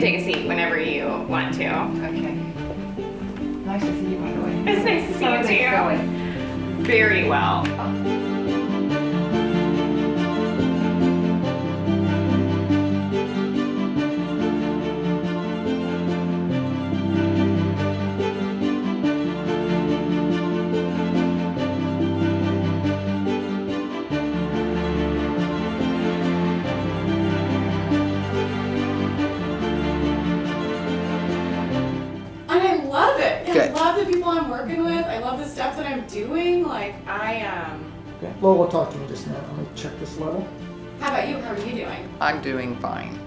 take a seat whenever you want to. Okay. Nice to see you, by the way. It's nice to see How are you things too. going? Very well. And I love it. And Good. I love the people I'm working with. I love the stuff that I'm doing. Like Okay. Lola, talk to me just a minute. Let me check this level. how about you? How are you doing? I'm doing fine.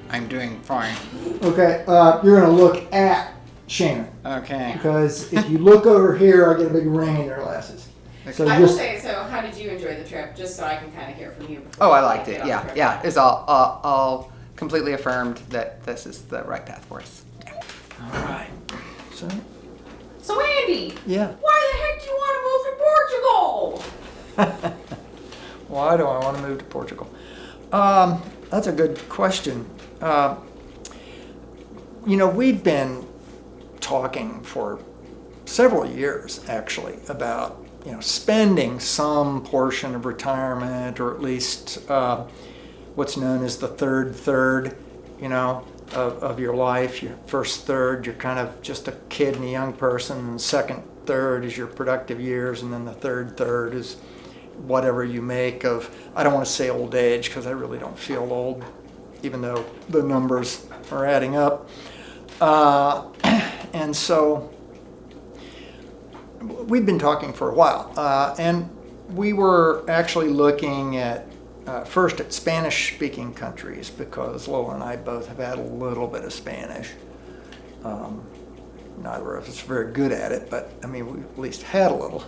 I'm doing fine. Okay, you're gonna look at Shannon. Okay. Because if you look over here, I get a big ring in your glasses. So I will just, say, so how did you enjoy the trip? Just so I can kind of hear from you. before Oh, I we liked get it. on the Yeah, trip. yeah. It's all completely affirmed that this is the right path for us. all right. So Andy, Yeah. why the heck do you want to move to Portugal? Why do I want to move to Portugal? That's a good question. We've been talking for several years, actually, about spending some portion of retirement, or at least what's known as the third, of your life. Your first third, you're kind of just a kid and a young person, and the second third is your productive years, and then the third is whatever you make of, I don't want to say old age because I really don't feel old, even though the numbers are adding up. And so we've been talking for a while, and we were actually looking at first at Spanish-speaking countries, because Lola and I both have had a little bit of Spanish. Neither of us are very good at it, but I mean, we at least had a little,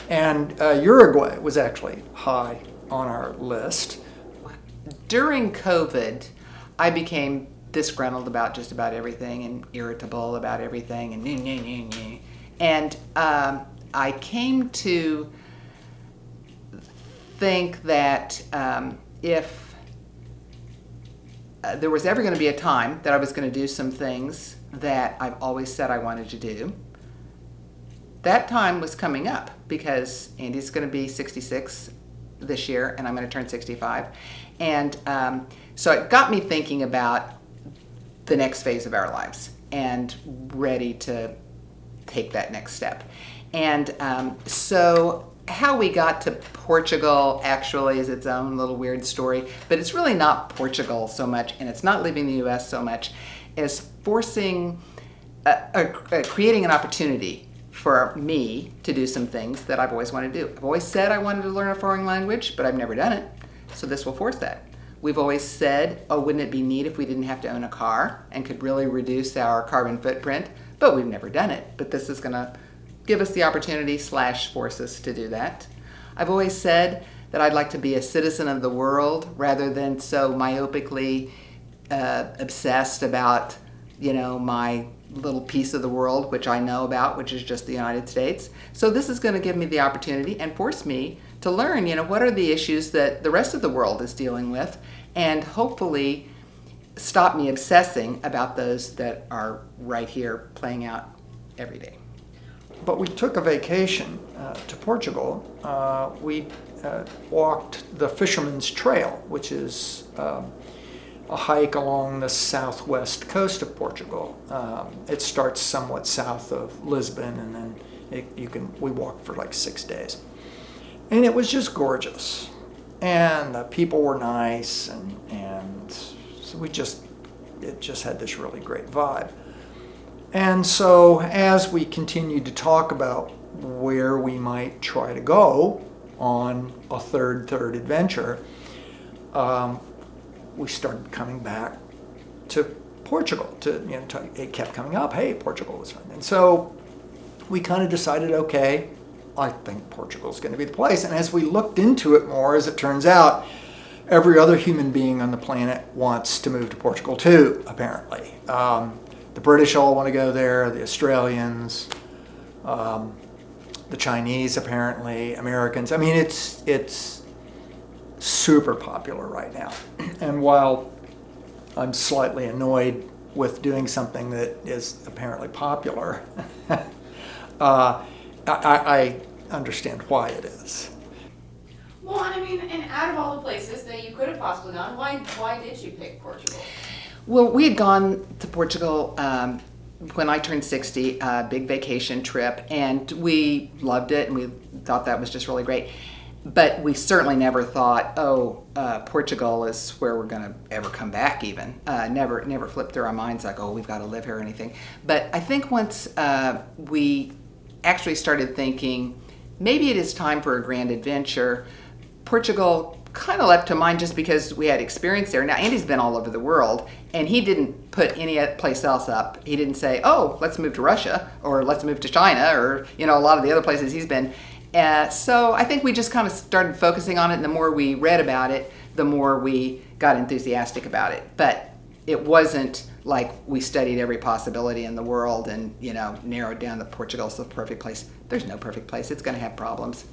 And Uruguay was actually high on our list. During COVID, I became disgruntled about just about everything and irritable about everything and I came to think that if there was ever going to be a time that I was going to do some things that I've always said I wanted to do, that time was coming up, because Andy's going to be 66 this year and I'm going to turn 65. And so it got me thinking about the next phase of our lives and ready to take that next step. And so how we got to Portugal actually is its own little weird story, but it's really not Portugal so much, and it's not leaving the US so much as forcing, creating an opportunity for me to do some things that I've always wanted to do. I've always said I wanted to learn a foreign language, but I've never done it. So this will force that. We've always said, oh, wouldn't it be neat if we didn't have to own a car and could really reduce our carbon footprint? But we've never done it. But this is gonna give us the opportunity / force us to do that. I've always said that I'd like to be a citizen of the world rather than so myopically obsessed about, my little piece of the world, which I know about, which is just the United States. So this is going to give me the opportunity and force me to learn, what are the issues that the rest of the world is dealing with, and hopefully stop me obsessing about those that are right here playing out every day. But we took a vacation to Portugal. We walked the Fisherman's Trail, which is a hike along the southwest coast of Portugal. It starts somewhat south of Lisbon, and then we walked for like 6 days. And it was just gorgeous. And the people were nice, and so it just had this really great vibe. And so as we continued to talk about where we might try to go on a third adventure, we started coming back to Portugal. It kept coming up, hey, Portugal was fun. And so we kind of decided, okay, I think Portugal's going to be the place. And as we looked into it more, as it turns out, every other human being on the planet wants to move to Portugal too, apparently. The British all want to go there, the Australians, the Chinese apparently, Americans. I mean, it's super popular right now. And while I'm slightly annoyed with doing something that is apparently popular. I understand why it is. Well, and I mean, and out of all the places that you could have possibly gone, why did you pick Portugal? Well, we had gone to Portugal when I turned 60, a big vacation trip, and we loved it, and we thought that was just really great. But we certainly never thought, Portugal is where we're going to ever come back even. Never flipped through our minds like, we've got to live here or anything. But I think once we actually started thinking, maybe it is time for a grand adventure, Portugal kind of leapt to mind just because we had experience there. Now, Andy's been all over the world, and he didn't put any place else up. He didn't say, let's move to Russia, or let's move to China, or, a lot of the other places he's been. So I think we just kind of started focusing on it, and the more we read about it, the more we got enthusiastic about it. But it wasn't like we studied every possibility in the world and, narrowed down that Portugal's the perfect place. There's no perfect place. It's going to have problems,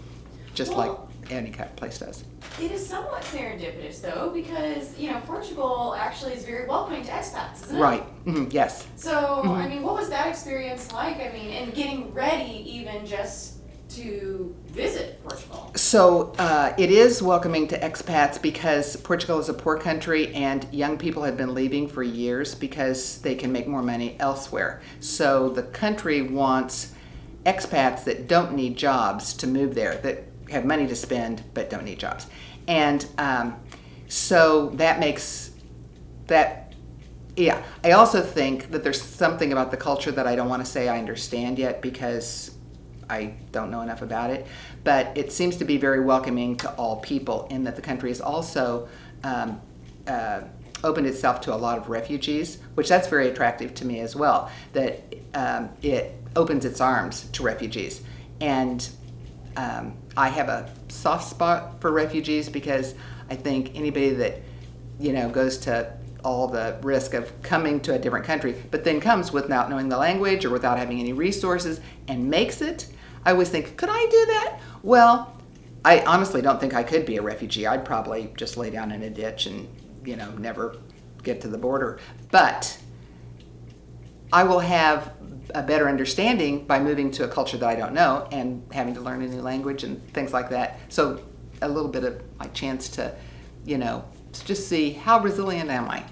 just like any kind of place does. It is somewhat serendipitous, though, because, Portugal actually is very welcoming to expats, isn't it? Right. Mm-hmm. Yes. So, I mean, what was that experience like? I mean, and getting ready even just to visit Portugal? So it is welcoming to expats because Portugal is a poor country and young people have been leaving for years because they can make more money elsewhere. So the country wants expats that don't need jobs to move there, that have money to spend but don't need jobs. And so that makes that, yeah. I also think that there's something about the culture that I don't want to say I understand yet because I don't know enough about it, but it seems to be very welcoming to all people in that the country has also opened itself to a lot of refugees, which that's very attractive to me as well, that it opens its arms to refugees. And I have a soft spot for refugees because I think anybody that, goes to all the risk of coming to a different country, but then comes without knowing the language or without having any resources and makes it, I always think, could I do that? Well, I honestly don't think I could be a refugee. I'd probably just lay down in a ditch and, never get to the border. But I will have a better understanding by moving to a culture that I don't know and having to learn a new language and things like that. So a little bit of my chance to, just see how resilient am I.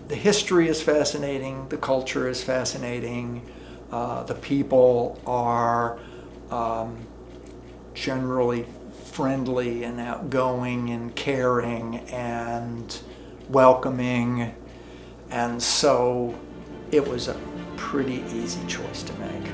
The history is fascinating, the culture is fascinating, the people are generally friendly and outgoing and caring and welcoming, and so it was a pretty easy choice to make.